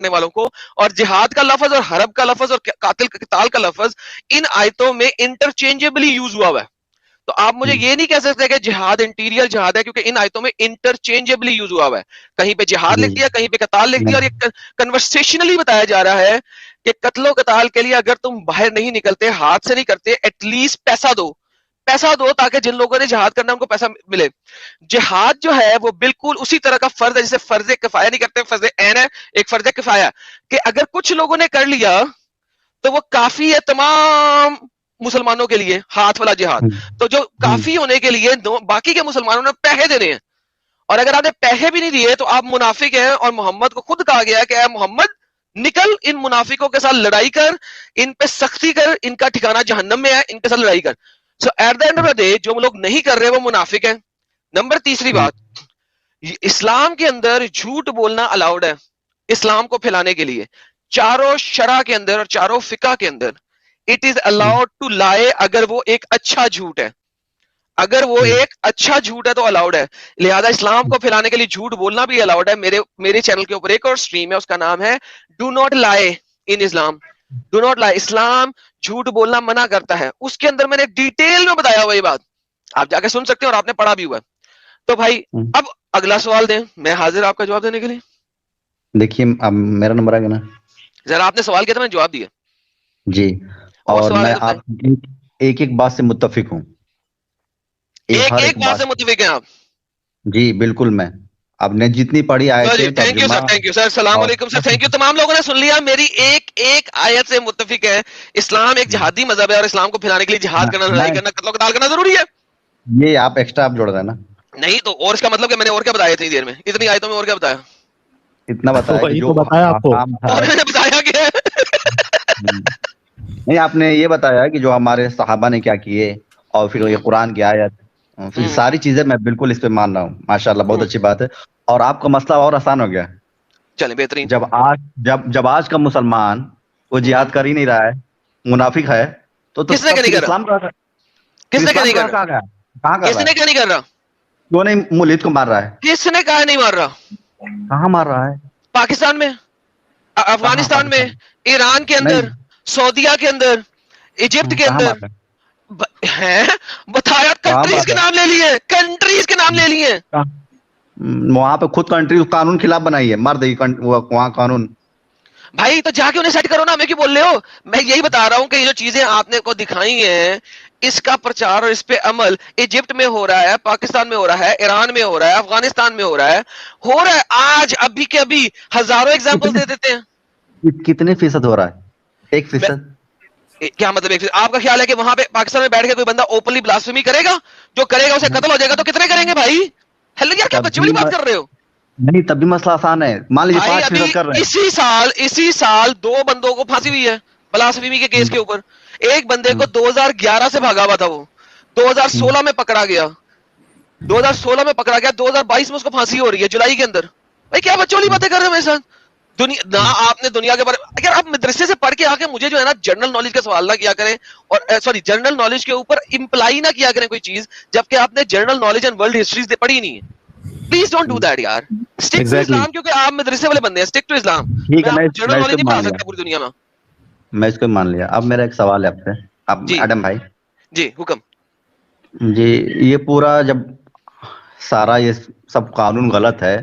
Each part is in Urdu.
والوں کو, اور جہاد کا لفظ اور حرب کا لفظ اور قتال کا لفظ ان آیتوں میں انٹرچینجبلی یوز ہوا ہے. تو آپ مجھے یہ نہیں کہہ سکتے کہ جہاد انٹیریئر جہاد ہے, کیونکہ ان آیتوں میں انٹرچینجبلی یوز ہوا ہے. کہیں پہ جہاد لکھ دیا, کہیں پہ قتال لکھ دیا, اور یہ کنورسیشنلی بتایا جا رہا ہے کہ قتل و قتال کے لیے اگر تم باہر نہیں نکلتے, ہاتھ سے نہیں کرتے, ایٹ لیسٹ پیسہ دو تاکہ جن لوگوں نے جہاد کرنا ان کو پیسہ ملے. جہاد جو ہے وہ بالکل اسی طرح کا فرض ہے جیسے فرض کفایہ نہیں کرتے, فرض عین ہے, ایک فرض کفایہ کہ اگر کچھ لوگوں نے کر لیا تو وہ کافی ہے تمام مسلمانوں کے لیے ہاتھ والا جہاد. تو جو کافی ہونے کے لیے باقی کے مسلمانوں نے پیسے دینے ہیں, اور اگر آپ نے پیسے بھی نہیں دیے تو آپ منافق ہیں, اور محمد کو خود کہا گیا کہ اے محمد نکل ان منافقوں کے ساتھ لڑائی کر, ان پہ سختی کر, ان کا ٹھکانہ جہنم میں ہے, ان کے ساتھ لڑائی کر. So at the end of the day جو لوگ نہیں کر رہے وہ منافق ہیں. نمبر تیسری بات, اسلام کے اندر جھوٹ بولنا الاؤڈ ہے اسلام کو پھیلانے کے لیے. چاروں شرع کے اندر اور چاروں فقہ کے اندر it is allowed to lie, اگر وہ ایک اچھا جھوٹ ہے, اگر وہ ایک اچھا جھوٹ ہے تو الاؤڈ ہے. لہذا اسلام کو پھیلانے کے لیے جھوٹ بولنا بھی الاؤڈ ہے. میرے چینل کے اوپر ایک اور سٹریم ہے, اس کا نام ہے ڈو ناٹ لائے ان اسلام. ڈو ناٹ لائے, اسلام جھوٹ بولنا منع کرتا ہے. اس کے اندر میں نے ڈیٹیل میں بتایا ہوا یہ بات, آپ جا کے سن سکتے ہیں اور آپ نے پڑھا بھی ہوا ہے. تو بھائی اب اگلا سوال دیں, میں حاضر آپ کا جواب دینے کے لیے. دیکھیے اب میرا نمبر آ گیا نا, ذرا آپ نے سوال کیا تھا, میں نے جواب دیا جی. اور میں آپ ایک بات سے متفق ہوں, ایک بات سے متفق ہیں آپ. جی بالکل, میں آپ نے جتنی پڑھی آیتیں, thank you sir, thank you sir, السلام علیکم سر, تھینک یو. تمام لوگوں نے سن لیا, میری ایک آیت سے متفق ہے. اسلام ایک جہادی مذہب ہے اور اسلام کو پھیلانے کے لیے جہاد کرنا, لڑائی کرنا, قتل و قتال کرنا ضروری ہے. یہ آپ ایکسٹرا آپ جوڑ رہے ہیں نا. نہیں تو اور اس کا مطلب کہ میں نے اور کیا بتایا اتنی دیر میں, اتنی آیتوں میں اور کیا بتایا, اتنا بتایا کہ جو آپ کو میں نے بتایا کہ نہیں, آپ نے یہ بتایا کہ جو ہمارے صحابہ نے کیا کیے, اور پھر یہ قرآن کی آیت, پھر ساری چیزیں میں بالکل اس پہ مان رہا ہوں. ماشاءاللہ بہت اچھی بات ہے. اور آپ کا مسئلہ اور آسان ہو گیا. چلیں بہترین. جب آج کا مسلمان وہ جہاد کر ہی نہیں رہا ہے, منافق ہے, تو کس نے نہیں کر رہا, کس نے نہیں کر رہا, کس نے کیا نہیں کر رہا, کیوں نہیں ملحد کو مار رہا ہے, کس نے کہا نہیں مار رہا, کہاں مار رہا ہے, پاکستان میں, افغانستان میں, ایران کے اندر, سعودیہ کے اندر, ایجپٹ کے اندر ہیں, بتایا کنٹریز کے نام لے لیے, کنٹریز کے نام لے لیے. وہاں پہ خود کنٹری قانون خلاف بنائی ہے, مار دے وہاں قانون. بھائی تو جا کے انہیں سیٹ کرو نا, ہمیں کیوں بول رہے ہو. میں یہی بتا رہا ہوں کہ یہ جو چیزیں آپ نے کو دکھائی ہیں, اس کا پرچار اور اس پہ عمل ایجپٹ میں ہو رہا ہے, پاکستان میں ہو رہا ہے, ایران میں ہو رہا ہے, افغانستان میں ہو رہا ہے آج ابھی کے ابھی ہزاروں ایگزامپل دے دیتے ہیں. کتنے فیصد ہو رہا ہے, 1%. کیا مطلب 1%؟ آپ کا خیال ہے کہ وہاں پہ پاکستان میں بیٹھ کے کوئی بندہ اوپنلی بلاسفیمی کرے گا, جو کرے گا اسے قتل ہو جائے گا, تو کتنے کریں گے بھائی؟ ہیلو یار, کیا بچے والی بات کر رہے ہو. نہیں تب بھی مسئلہ آسان ہے, مان لیجیے 5% کر رہے ہیں. اسی سال 2 بندوں کو پھانسی ہوئی ہے بلاسفیمی کے کیس کے اوپر. ایک بندے کو 2011 سے بھاگا ہوا تھا, وہ 2016 میں پکڑا گیا, 2016 میں پکڑا گیا, 2022 میں اس کو پھانسی ہو رہی ہے جولائی کے اندر. بھائی کیا بچوں والی باتیں کر رہے ہیں میرے ساتھ. نہ آپ نے دنیا کے بارے, اگر آپ مدرسے سے پڑھ کے آ کے مجھے جو ہے نا جنرل نالج کا سوال نہ کیا کریں, اور سوری جنرل نالج کے اوپر امپلائی نہ کیا کریں کوئی چیز, جبکہ آپ نے general knowledge and world histories پڑھی نہیں ہے. پلیز ڈونٹ ڈو دیٹ یار. اسٹک ٹو اسلام, کیونکہ آپ مدرسے والے بندے ہیں. Stick to Islam. General knowledge نہیں پڑھا سکتا پوری دنیا میں. میں اس کو مان لیا. اب میرا ایک سوال ہے آپ سے, آپ ایڈم بھائی. جی حکم. جی یہ پورا جب سارا یہ سب قانون غلط ہے,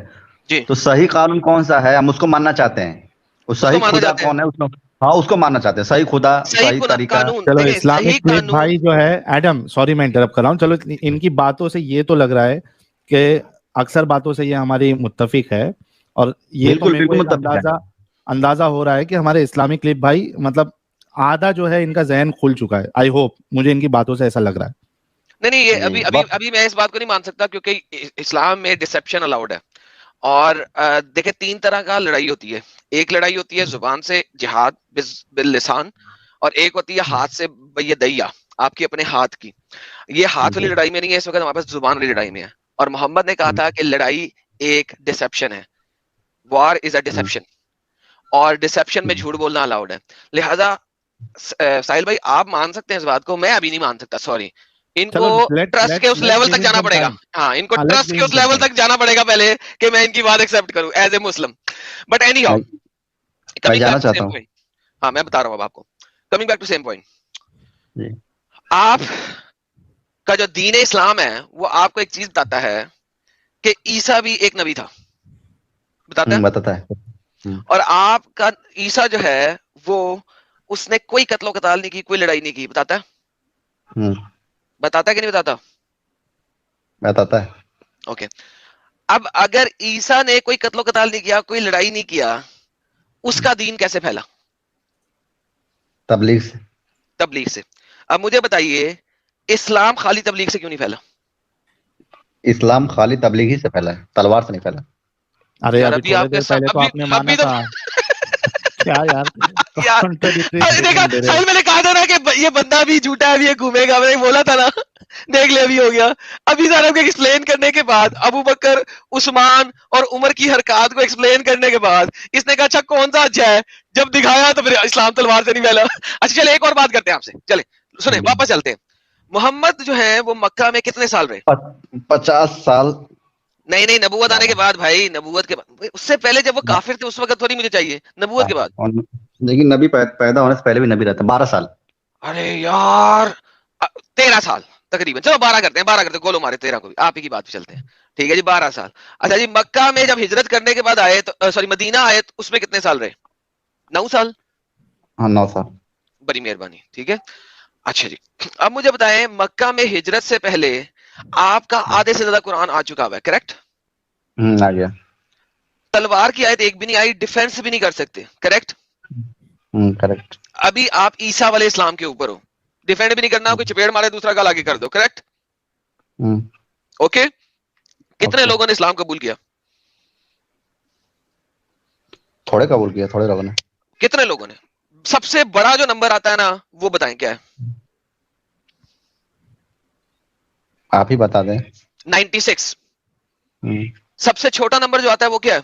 تو صحیح قانون کون سا ہے, ہم اس کو ماننا چاہتے ہیں. اس صحیح خدا کون ہے, اس کو ماننا چاہتے ہیں. صحیح خدا, صحیح طریقہ. چلو اسلامک بھائی جو ہے, ایڈم سوری میں انٹرپٹ کر رہا ہوں, چلو ان کی باتوں سے یہ تو لگ رہا ہے کہ اکثر باتوں سے یہ ہماری متفق ہے, اور یہ تو اندازہ ہو رہا ہے کہ ہمارے اسلامک کلپ بھائی مطلب آدھا جو ہے ان کا ذہن کھل چکا ہے. آئی ہوپ, مجھے ان کی باتوں سے ایسا لگ رہا ہے. نہیں یہ ابھی میں اس بات کو نہیں مان سکتا, کیونکہ اسلام میں ڈسپشن الاؤڈ ہے. اور دیکھیں 3 طرح کا لڑائی ہوتی ہے. ایک لڑائی ہوتی ہے زبان سے جہاد باللسان, اور ایک ہوتی ہے ہاتھ سے دیا, آپ کی اپنے ہاتھ کی. یہ ہاتھ والی لڑائی میں نہیں ہے اس وقت, ہمارے پاس زبان والی لڑائی میں ہے. اور محمد نے کہا تھا کہ لڑائی ایک ڈسپشن ہے, وار از اے ڈسپشن, اور ڈسپشن میں جھوٹ بولنا الاؤڈ ہے. لہذا ساحل بھائی آپ مان سکتے ہیں اس بات کو, میں ابھی نہیں مان سکتا, سوری. ان کو ٹرسٹ کے اس لیول تک جانا پڑے گا. ہاں, ان کو ٹرسٹ کے اس لیول تک جانا پڑے گا پہلے کہ میں ان کی بات ایکسپٹ کروں as a Muslim. But any how, میں جانا چاہتا ہوں. ہاں میں بتا رہا ہوں اب آپ کو. Coming back to same point. آپ کا جو دین اسلام ہے وہ آپ کو ایک چیز بتاتا ہے کہ عیسیٰ بھی ایک نبی تھا, بتاتا ہے. اور آپ کا عیسیٰ جو ہے وہ اس نے کوئی قتل و قتال نہیں کی, کوئی لڑائی نہیں کی, بتاتا ہے, بتاتا ہے کہ نہیں بتاتا؟ بتاتا ہے. اوکے. اب اگر عیسیٰ نے کوئی قتل و قتال نہیں کیا, کوئی لڑائی نہیں کیا, اس کا دین کیسے پھیلا؟ تبلیغ سے. تبلیغ سے. اب مجھے بتائیے اسلام خالی تبلیغ سے کیوں نہیں پھیلا؟ اسلام خالی تبلیغ ہی سے پھیلا ہے, تلوار سے نہیں پھیلا. ارے ابھی تھوڑی دیر پہلے تو آپ نے مانا تھا. کیا یار میں نے کہا تھا نا کہ یہ بندہ بھی جھوٹا ہے, یہ گھومے گا, میں نے بولا تھا نا, دیکھ لے ابھی ہو گیا. ابھی صاحب کو ایکسپلین کرنے کے بعد, ابو بکر عثمان اور عمر کی حرکات کو ایکسپلین کرنے کے بعد اس نے کہا اچھا کون سا اچھا ہے, جب دکھایا تو پھر اسلام تلوار سے نہیں پھیلا. اچھا چلے ایک اور بات کرتے ہیں آپ سے, چلے سنیں واپس چلتے ہیں. محمد جو ہے وہ مکہ میں کتنے سال رہے؟ 50 سال. نہیں نبوت آنے کے بعد بھائی, نبوت کے بعد. اس سے پہلے جب وہ کافر تھے اس وقت تھوڑی مجھے چاہیے, نبوت کے بعد. لیکن نبی پیدا ہونے سے پہلے بھی نبی رہتا 12 سال. ارے یار 13 سال تقریباً, چلو 12 کرتے ہیں, 12 کرتے ہیں, گولو مارے 13 کو بھی, آپ ہی کی بات پہ چلتے ہیں. ٹھیک ہے جی 12 سال. اچھا جی مکہ میں جب ہجرت کرنے کے بعد آئے تو سوری مدینہ آئے تو اس میں کتنے سال رہے؟ 9 سال. ہاں 9 سال. بڑی مہربانی. ٹھیک ہے. اچھا جی اب مجھے بتائیں مکہ میں ہجرت سے پہلے آپ کا آدھے سے زیادہ قرآن آ چکا ہوا ہے, کریکٹ؟ آ گیا. تلوار کی آیت ایک بھی نہیں آئی, ڈیفینس بھی نہیں کر سکتے, کریکٹ؟ کریکٹ. ابھی آپ عیسیٰ والے اسلام کے اوپر ہو, ڈیفینڈ بھی نہیں کرنا, کوئی چپیڑ مارے دوسرا گال آگے کر دو, کریکٹ؟ اوکے. کتنے لوگوں نے اسلام قبول کیا؟ تھوڑے قبول کیا, تھوڑے لوگوں نے. کتنے لوگوں نے؟ سب سے بڑا جو نمبر آتا ہے نا وہ بتائیں کیا ہے؟ آپ ہی بتا دیں. 96. سب سے چھوٹا نمبر جو آتا ہے وہ کیا ہے؟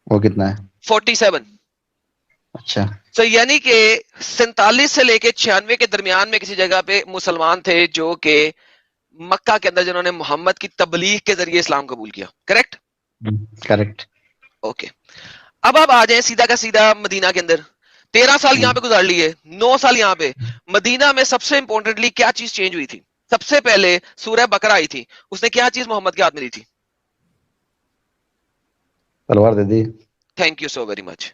وہ کتنا ہے؟ 47. اچھا. تو یعنی کہ 47 سے لے کے 96 کے درمیان میں کسی جگہ پہ مسلمان تھے جو کہ مکہ کے اندر جنہوں نے محمد کی تبلیغ کے ذریعے اسلام قبول کیا, کریکٹ؟ کریکٹ. اوکے. اب آپ آ جائیں سیدھا کا سیدھا مدینہ کے اندر. 13 سال یہاں پہ گزار لیے, 9 سال یہاں پہ. مدینہ میں سب سے امپورٹنٹلی کیا چیز چینج ہوئی تھی؟ سب سے پہلے سورہ بقرہ آئی تھی, اس نے کیا چیز محمد کے ہاتھ میں دی تھی؟ تلوار دے دی. Thank you so very much.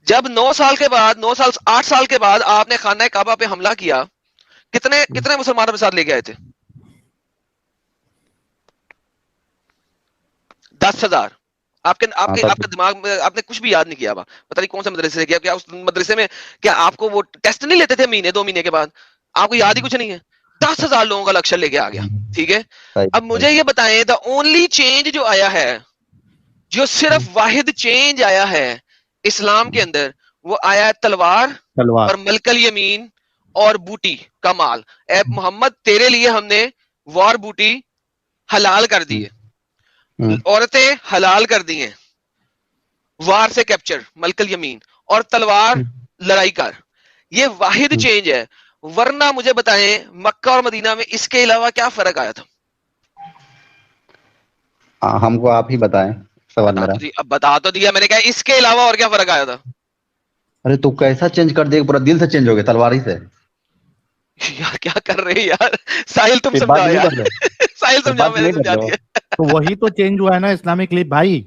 جب 9 سال کے بعد 8 سال کے بعد آپ نے خانہ کعبہ پہ حملہ کیا, کتنے مسلمانوں کے ساتھ لے کے آئے تھے؟ 10,000. آپ کے دماغ میں آپ نے کچھ بھی یاد نہیں کیا, پتہ نہیں کون سے مدرسے سے کیا, کیا اس مدرسے میں کیا آپ کو وہ ٹیسٹ نہیں لیتے تھے مہینے 2 مہینے کے بعد؟ آپ کو یاد ہی کچھ نہیں ہے. 10,000 لوگوں کا لکشر لے کے آ گیا. ٹھیک ہے. اب مجھے یہ بتائیں دا اونلی چینج جو آیا ہے, جو صرف واحد چینج آیا ہے اسلام کے اندر, وہ آیا ہے تلوار اور ملک الیمین اور بوٹی کا مال. اے محمد تیرے لیے ہم نے وار بوٹی حلال کر دی ہے, عورتیں حلال کر دی ہیں, وار سے کیپچر ملک الیمین, اور تلوار لڑائی کر. یہ واحد چینج ہے. ورنہ مجھے بتائیں مکہ اور مدینہ میں اس کے علاوہ کیا فرق آیا تھا؟ ہم کو آپ ہی بتائیں. اب بتا تو دیا میں نے, کہا اس کے علاوہ اور کیا فرق آیا تھا؟ ارے تو کیسا چینج کر دے, پورا دل سے چینج ہو گیا تلوار ہی سے. یار کیا کر رہے یار ساحل, تم سمجھا یار ساحل سمجھا, میں نے سمجھا دیا. تو وہی تو چینج ہوا ہے نا اسلامک لیگ بھائی.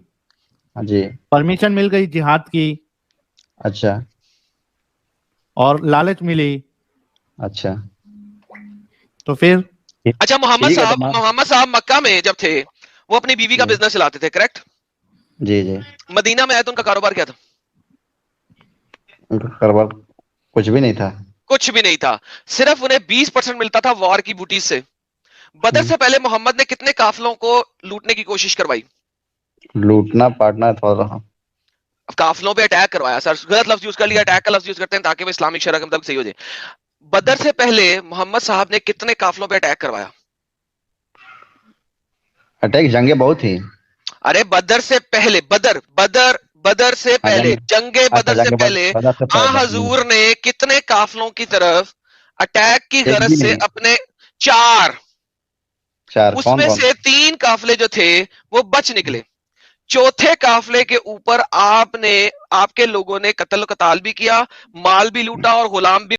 جی پرمیشن مل گئی جہاد کی. اچھا. اور لالچ ملی. اچھا. تو پھر اچھا محمد صاحب مکہ میں جب تھے وہ اپنی بیوی کا بزنس چلاتے تھے, کریکٹ؟ جی جی. مدینہ میں آئے تو ان کا کاروبار کیا تھا؟ ان کا کاروبار کچھ بھی نہیں تھا. کچھ بھی نہیں تھا, صرف انہیں 20% ملتا تھا وار کی بوٹیز سے. بدر سے پہلے محمد نے کتنے قافلوں کو لوٹنے کی کوشش کروائی؟ لوٹنا پاٹنا تھوڑا قافلوں پہ اٹیک کروایا. سر غلط لفظ یوز کر لیا, اٹیک کا لفظ یوز کرتے ہیں تاکہ وہ اسلامک شرح کے مطابق صحیح ہو جائے. بدر سے پہلے محمد صاحب نے کتنے قافلوں پہ اٹیک کروایا؟ اٹیک جنگیں بہت تھی. ارے بدر سے پہلے, بدر سے پہلے, جنگ بدر سے پہلے حضور نے کتنے قافلوں کی طرف اٹیک کی غرض سے اپنے 4 اس میں سے 3 قافلے جو تھے وہ بچ نکلے. چوتھے قافلے کے اوپر آپ کے لوگوں نے قتل و قتال بھی کیا, مال بھی لوٹا اور غلام بھی